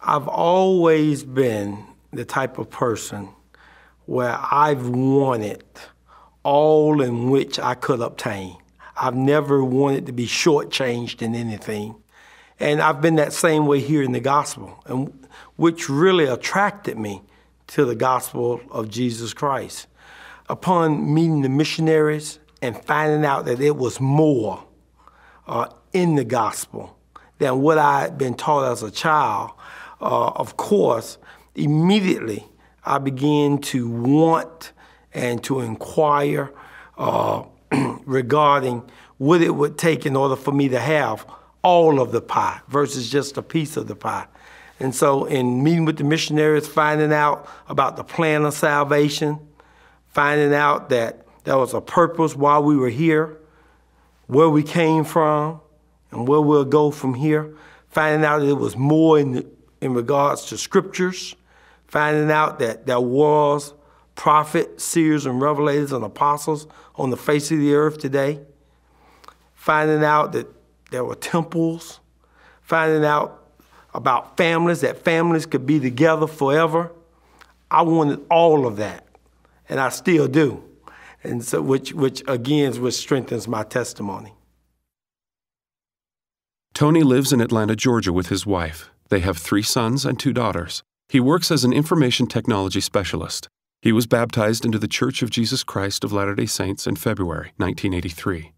I've always been the type of person where I've wanted all in which I could obtain. I've never wanted to be shortchanged in anything. And I've been that same way here in the gospel, and which really attracted me to the gospel of Jesus Christ. Upon meeting the missionaries and finding out that it was more in the gospel than what I had been taught as a child, of course, immediately I began to want and to inquire regarding what it would take in order for me to have all of the pie versus just a piece of the pie. And so in meeting with the missionaries, finding out about the plan of salvation, finding out that there was a purpose why we were here, where we came from, and where we'll go from here, finding out that it was more in regards to scriptures, finding out that there was prophets, seers, and revelators and apostles on the face of the earth today, finding out that there were temples, finding out about families, that families could be together forever. I wanted all of that, and I still do, and so which again strengthens my testimony. Tony lives in Atlanta, Georgia with his wife. They have 3 sons and 2 daughters. He works as an information technology specialist. He was baptized into the Church of Jesus Christ of Latter-day Saints in February 1983.